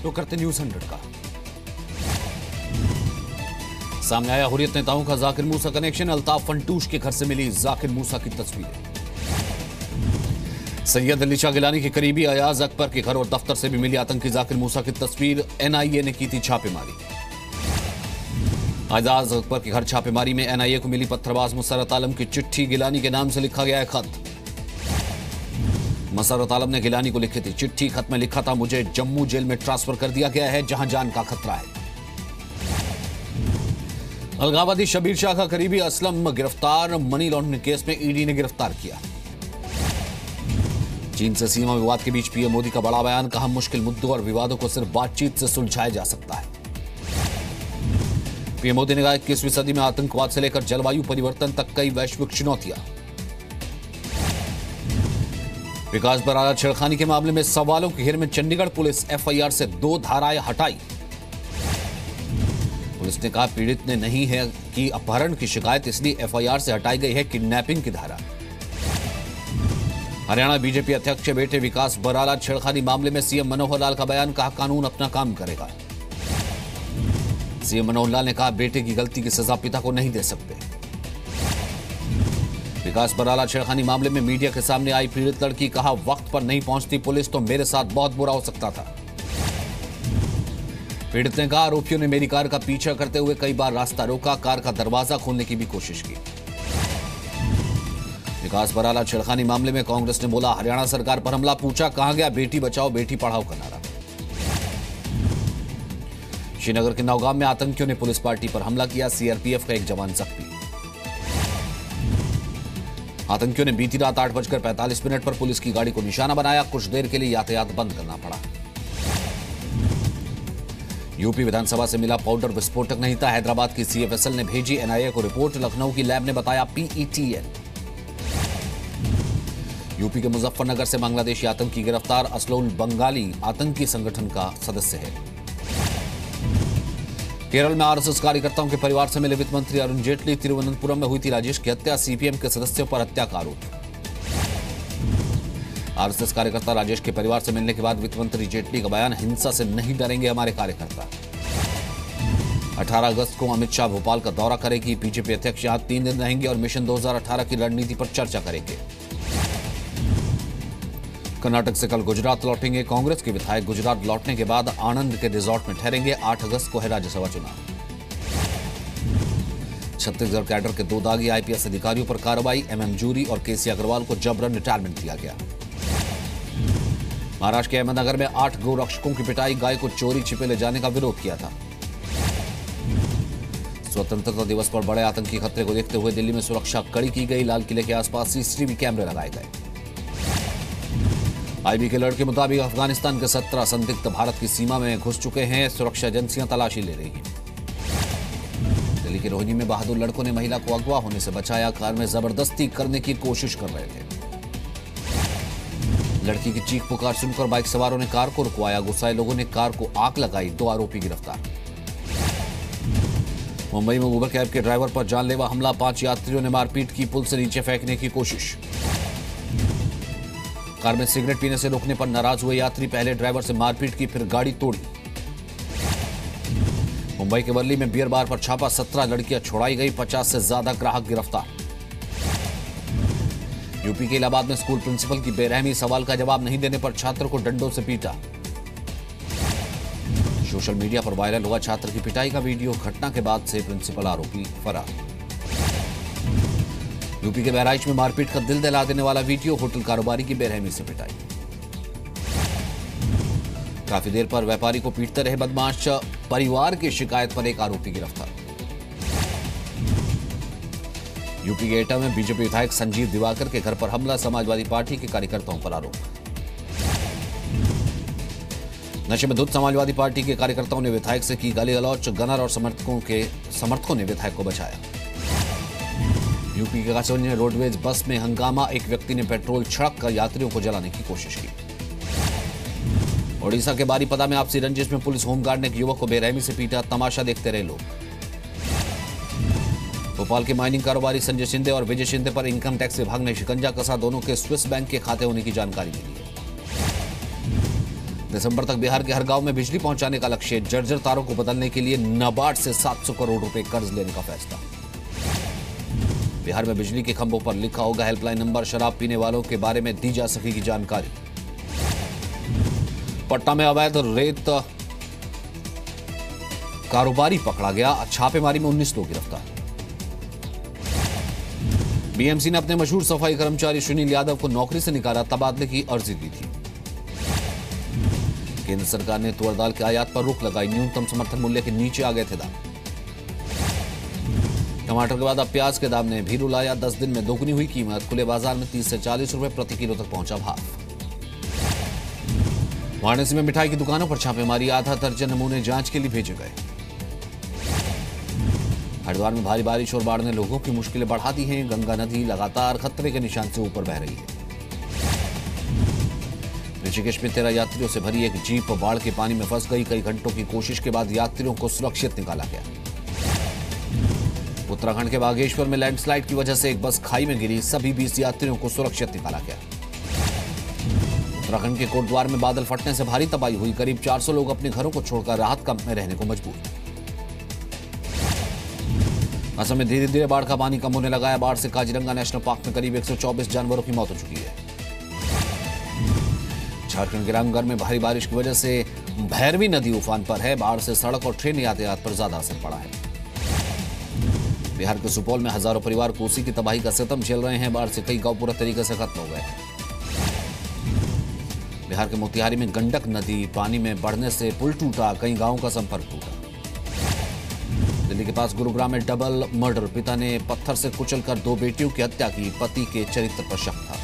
तो करते न्यूज 100 का। सामने आया हुर्रियत नेताओं का जाकिर मूसा कनेक्शन। अल्ताफ फंटूश के घर से मिली जाकिर मूसा की तस्वीरें। सैयद अली शाह गिलानी के करीबी अयाज अकबर के घर और दफ्तर से भी मिली आतंकी जाकिर मूसा की तस्वीर। एनआईए ने की थी छापेमारी। अयाज अकबर के घर छापेमारी में एनआईए को मिली पत्थरबाज मुसर्रत आलम की चिट्ठी। गिलानी के नाम से लिखा गया है खत। मुसर्रत आलम ने गिलानी को लिखी थी चिट्ठी। खत में लिखा था, मुझे जम्मू जेल में ट्रांसफर कर दिया गया है जहां जान का खतरा है। अलगाववादी शबीर शाह का करीबी असलम गिरफ्तार। मनी लॉन्ड्रिंग केस में ईडी ने गिरफ्तार किया। चीन से सीमा विवाद के बीच पीएम मोदी का बड़ा बयान। कहा, मुश्किल मुद्दों और विवादों को सिर्फ बातचीत से सुलझाया जा सकता है। पीएम मोदी ने कहा, 21वीं सदी में आतंकवाद से लेकर जलवायु परिवर्तन तक कई वैश्विक चुनौतियां। विकास बराला छेड़खानी के मामले में सवालों के घेरे में चंडीगढ़ पुलिस। एफआईआर से 2 धाराएं हटाई। पुलिस ने कहा, पीड़ित ने नहीं है कि अपहरण की शिकायत, इसलिए एफआईआर से हटाई गई है किडनैपिंग की धारा। हरियाणा बीजेपी अध्यक्ष के बेटे विकास बराला छेड़खानी मामले में सीएम मनोहर लाल का बयान। कहा, कानून अपना काम करेगा। सीएम मनोहर लाल ने कहा, बेटे की गलती की सजा पिता को नहीं दे सकते। विकास बराला छेड़खानी मामले में मीडिया के सामने आई पीड़ित लड़की। कहा, वक्त पर नहीं पहुंचती पुलिस तो मेरे साथ बहुत बुरा हो सकता था। पीड़ित ने कहा, आरोपियों ने मेरी कार का पीछा करते हुए कई बार रास्ता रोका, कार का दरवाजा खोलने की भी कोशिश की। विकास बराला छेड़खानी मामले में कांग्रेस ने बोला, हरियाणा सरकार पर हमला। पूछा, कहां गया बेटी बचाओ बेटी पढ़ाओ का नारा। श्रीनगर के नौगाम में आतंकियों ने पुलिस पार्टी पर हमला किया। सीआरपीएफ का एक जवान जख्मी। आतंकियों ने बीती रात 8:45 पर पुलिस की गाड़ी को निशाना बनाया। कुछ देर के लिए यातायात बंद करना पड़ा। यूपी विधानसभा से मिला पाउडर विस्फोटक नहीं था। हैदराबाद की सीएफएसएल ने भेजी एनआईए को रिपोर्ट। लखनऊ की लैब ने बताया पीईटीएल। यूपी के मुजफ्फरनगर से बांग्लादेशी आतंकी गिरफ्तार। असलुल बंगाली आतंकी संगठन का सदस्य है। केरल में आरएसएस कार्यकर्ताओं के परिवार से मिले वित्त मंत्री अरुण जेटली। तिरुवनंतपुरम में हुई थी राजेश की हत्या। सीपीएम के सदस्यों पर हत्या का आरोप। आरएसएस कार्यकर्ता राजेश के परिवार से मिलने के बाद वित्त मंत्री जेटली का बयान। हिंसा से नहीं डरेंगे हमारे कार्यकर्ता। 18 अगस्त को अमित शाह भोपाल का दौरा करेगी। बीजेपी अध्यक्ष यहां 3 दिन रहेंगे और मिशन 2018 की रणनीति पर चर्चा करेंगे। कर्नाटक से कल गुजरात लौटेंगे कांग्रेस के विधायक। गुजरात लौटने के बाद आनंद के रिजॉर्ट में ठहरेंगे। 8 अगस्त को है राज्यसभा चुनाव। छत्तीसगढ़ कैडर के 2 दागी आईपीएस अधिकारियों पर कार्रवाई। एमएम जूरी और केसी अग्रवाल को जबरन रिटायरमेंट दिया गया। महाराष्ट्र के अहमदनगर में 8 गोरक्षकों की पिटाई। गाय को चोरी छिपे ले जाने का विरोध किया था। स्वतंत्रता दिवस पर बड़े आतंकी खतरे को देखते हुए दिल्ली में सुरक्षा कड़ी की गई। लाल किले के आसपास सीसीटीवी कैमरे लगाए गए। आईबी के अलर्ट के मुताबिक अफगानिस्तान के 17 संदिग्ध भारत की सीमा में घुस चुके हैं। सुरक्षा एजेंसियां तलाशी ले रही हैं। दिल्ली के रोहिणी में बहादुर लड़कों ने महिला को अगवा होने से बचाया। कार में जबरदस्ती करने की कोशिश कर रहे थे। लड़की की चीख पुकार सुनकर बाइक सवारों ने कार को रुकवाया। गुस्साए लोगों ने कार को आग लगाई। 2 आरोपी गिरफ्तार। मुंबई में उबर कैब के ड्राइवर पर जानलेवा हमला। 5 यात्रियों ने मारपीट की। पुल से नीचे फेंकने की कोशिश। कार में सिगरेट पीने से रोकने पर नाराज हुए यात्री। पहले ड्राइवर से मारपीट की, फिर गाड़ी तोड़ी। मुंबई के वर्ली में बियर बार पर छापा। 17 लड़कियां छुड़ाई गई। 50 से ज्यादा ग्राहक गिरफ्तार। यूपी के इलाहाबाद में स्कूल प्रिंसिपल की बेरहमी। सवाल का जवाब नहीं देने पर छात्र को डंडों से पीटा। सोशल मीडिया पर वायरल हुआ छात्र की पिटाई का वीडियो। घटना के बाद से प्रिंसिपल आरोपी फरार। यूपी के बहराइच में मारपीट का दिल दहला देने वाला वीडियो। होटल कारोबारी की बेरहमी से पिटाई। काफी देर पर व्यापारी को पीटते रहे बदमाश। परिवार की शिकायत पर एक आरोपी गिरफ्तार। यूपी के एटा में बीजेपी विधायक संजीव दिवाकर के घर पर हमला। समाजवादी पार्टी के कार्यकर्ताओं पर आरोप। नशे में धुत समाजवादी पार्टी के कार्यकर्ताओं ने विधायक से की गाली गलौच। गनर और समर्थकों ने विधायक को बचाया। यूपी के कासौली में रोडवेज बस में हंगामा। एक व्यक्ति ने पेट्रोल छिड़क कर यात्रियों को जलाने की कोशिश की। ओडिशा के बारीपदा में आपसी रंजिश में पुलिस होमगार्ड ने एक युवक को बेरहमी से पीटा। तमाशा देखते रहे लोग। भोपाल के माइनिंग कारोबारी संजय शिंदे और विजय शिंदे पर इनकम टैक्स विभाग ने शिकंजा कसा। दोनों के स्विस बैंक के खाते होने की जानकारी मिली है। दिसंबर तक बिहार के हर गांव में बिजली पहुंचाने का लक्ष्य। जर्जर तारों को बदलने के लिए नाबार्ड से 700 करोड़ रुपए कर्ज लेने का फैसला। बिहार में बिजली के खंभों पर लिखा होगा हेल्पलाइन नंबर। शराब पीने वालों के बारे में दी जा सकेगी जानकारी। पटना में अवैध रेत कारोबारी पकड़ा गया। छापेमारी में 19 लोग गिरफ्तार। बीएमसी ने अपने मशहूर सफाई कर्मचारी सुनील यादव को नौकरी से निकाला। तबादले की अर्जी दी थी। केंद्र सरकार ने तुअर दाल के आयात पर रोक लगाई। न्यूनतम समर्थन मूल्य के नीचे आ गए थे दाम। टमाटर के बाद अब प्याज के दाम ने भी रुलाया। 10 दिन में दोगुनी हुई कीमत। खुले बाजार में 30 से 40 रुपए प्रति किलो तक पहुंचा भाव। वाराणसी में मिठाई की दुकानों पर छापेमारी। आधा दर्जन नमूने जांच के लिए भेजे गए। हरिद्वार में भारी बारिश और बाढ़ ने लोगों की मुश्किलें बढ़ा दी हैं। गंगा नदी लगातार खतरे के निशान से ऊपर बह रही है। ऋषिकेश में 13 यात्रियों से भरी एक जीप बाढ़ के पानी में फंस गई। कई घंटों की कोशिश के बाद यात्रियों को सुरक्षित निकाला गया। उत्तराखंड के बागेश्वर में लैंडस्लाइड की वजह से एक बस खाई में गिरी। सभी 20 यात्रियों को सुरक्षित निकाला गया। उत्तराखंड के कोटद्वार में बादल फटने से भारी तबाही हुई। करीब 400 लोग अपने घरों को छोड़कर राहत कैंप में रहने को मजबूर। असम में धीरे धीरे बाढ़ का पानी कम होने लगा है। बाढ़ से काजीरंगा नेशनल पार्क में करीब 124 जानवरों की मौत हो चुकी है। झारखंड के रामगढ़ में भारी बारिश की वजह से भैरवी नदी उफान पर है। बाढ़ से सड़क और ट्रेन यातायात पर ज्यादा असर पड़ा है। बिहार के सुपौल में हजारों परिवार कोसी की तबाही का सितम झेल रहे हैं। बाढ़ से कई गांव पूरा तरीके से खत्म हो गए हैं। बिहार के मोतिहारी में गंडक नदी पानी में बढ़ने से पुल टूटा। कई गांवों का संपर्क टूटा। दिल्ली के पास गुरुग्राम में डबल मर्डर। पिता ने पत्थर से कुचलकर 2 बेटियों की हत्या की। पति के चरित्र पर शक था।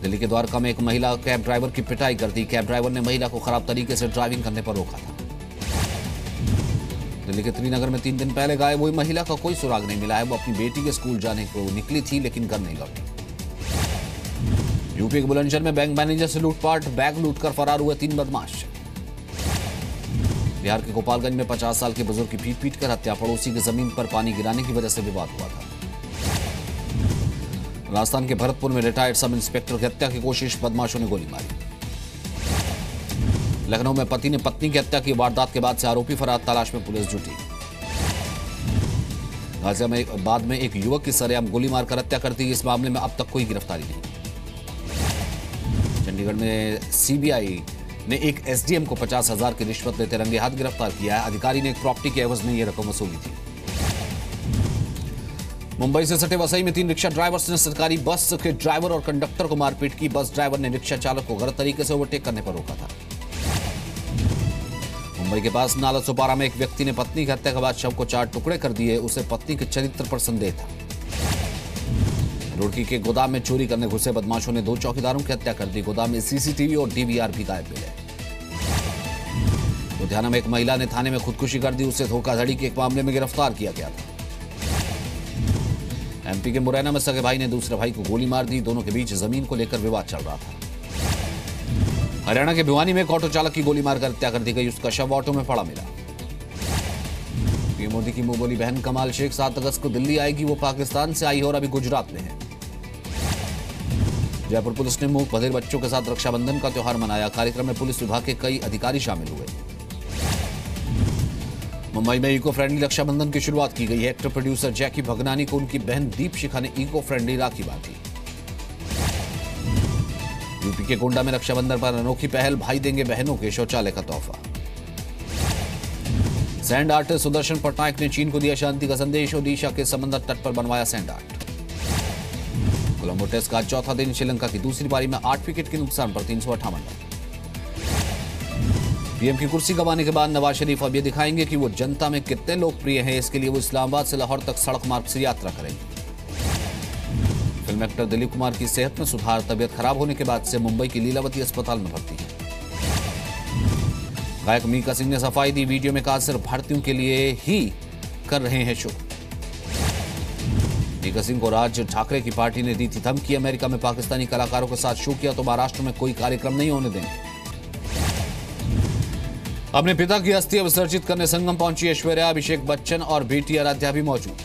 दिल्ली के द्वारका में एक महिला कैब ड्राइवर की पिटाई कर दी। कैब ड्राइवर ने महिला को खराब तरीके से ड्राइविंग करने पर रोका था। दिल्ली के त्रिनगर में 3 दिन पहले गायब हुई महिला का कोई सुराग नहीं मिला है। वो अपनी बेटी के स्कूल जाने को निकली थी लेकिन घर नहीं लौटी। यूपी के बुलंदशहर में बैंक मैनेजर से लूटपाट। बैग लूटकर फरार हुए 3 बदमाश। बिहार के गोपालगंज में 50 साल के बुजुर्ग की पीट कर हत्या। पड़ोसी की जमीन पर पानी गिराने की वजह से विवाद हुआ था। राजस्थान के भरतपुर में रिटायर्ड सब इंस्पेक्टर की हत्या की कोशिश। बदमाशों ने गोली मारी। लखनऊ में पति ने पत्नी की हत्या की। वारदात के बाद से आरोपी फरार। तलाश में पुलिस जुटी। गाजियाबाद में एक युवक की सरेआम गोली मारकर हत्या कर दी। इस मामले में अब तक कोई गिरफ्तारी नहीं। चंडीगढ़ में सीबीआई ने एक एसडीएम को 50,000 की रिश्वत लेते रंगे हाथ गिरफ्तार किया है। अधिकारी ने एक प्रॉपर्टी के एवज में यह रकम वसूली थी। मुंबई से सटे वसई में 3 रिक्शा ड्राइवर्स ने सरकारी बस के ड्राइवर और कंडक्टर को मारपीट की। बस ड्राइवर ने रिक्शा चालक को गलत तरीके से ओवरटेक करने पर रोका था। मुंबई के पास नाला सुपारा में एक व्यक्ति ने पत्नी की हत्या के बाद शव को 4 टुकड़े कर दिए। उसे पत्नी के चरित्र पर संदेह था। रुड़की के गोदाम में चोरी करने घुसे बदमाशों ने 2 चौकीदारों की हत्या कर दी। गोदाम में सीसीटीवी और डीवीआर भी गायब मिले। लुधियाना में एक महिला ने थाने में खुदकुशी कर दी। उसे धोखाधड़ी के एक मामले में गिरफ्तार किया गया था। एमपी के मुरैना में सगे भाई ने दूसरे भाई को गोली मार दी। दोनों के बीच जमीन को लेकर विवाद चल रहा था। हरियाणा के भिवानी में एक ऑटो चालक की गोली मारकर हत्या कर दी गई। उसका शव ऑटो में पड़ा मिला। पीएम मोदी की मुंह बोली बहन कमाल शेख 7 अगस्त को दिल्ली आएगी। वो पाकिस्तान से आई है और अभी गुजरात में है। जयपुर पुलिस ने मूक बधिर बच्चों के साथ रक्षाबंधन का त्यौहार मनाया। कार्यक्रम में पुलिस विभाग के कई अधिकारी शामिल हुए। मुंबई में इको फ्रेंडली रक्षाबंधन की शुरुआत की गई है। एक्टर प्रोड्यूसर जैकी भगनानी को उनकी बहन दीपशिखा ने इको फ्रेंडली राखी बांधी। यूपी के गोंडा में रक्षाबंधन पर अनोखी पहल। भाई देंगे बहनों के शौचालय का तोहफा। सैंड आर्टिस्ट सुदर्शन पटनायक ने चीन को दिया शांति का संदेश। ओडिशा के समंदर तट पर बनवाया सैंड आर्ट। कोलंबो टेस्ट का 4था दिन। श्रीलंका की दूसरी पारी में 8 विकेट के नुकसान पर 358 रन। पीएम की कुर्सी गंवाने के बाद नवाज शरीफ अब ये दिखाएंगे कि वो जनता में कितने लोकप्रिय हैं। इसके लिए वो इस्लामाबाद से लाहौर तक सड़क मार्ग से यात्रा करेंगे। फिल्म एक्टर दिलीप कुमार की सेहत में सुधार। तबियत खराब होने के बाद से मुंबई के लीलावती अस्पताल में भर्ती है। गायक मीका सिंह ने सफाई दी। वीडियो में कहा सिर्फ भारतीयों के लिए ही कर रहे हैं शो। मीका सिंह को राज ठाकरे की पार्टी ने दी थी धमकी। अमेरिका में पाकिस्तानी कलाकारों के साथ शो किया तो महाराष्ट्र में कोई कार्यक्रम नहीं होने देंगे। अपने पिता की अस्थि विसर्जित करने संगम पहुंची ऐश्वर्या। अभिषेक बच्चन और बेटी आराध्या भी मौजूद।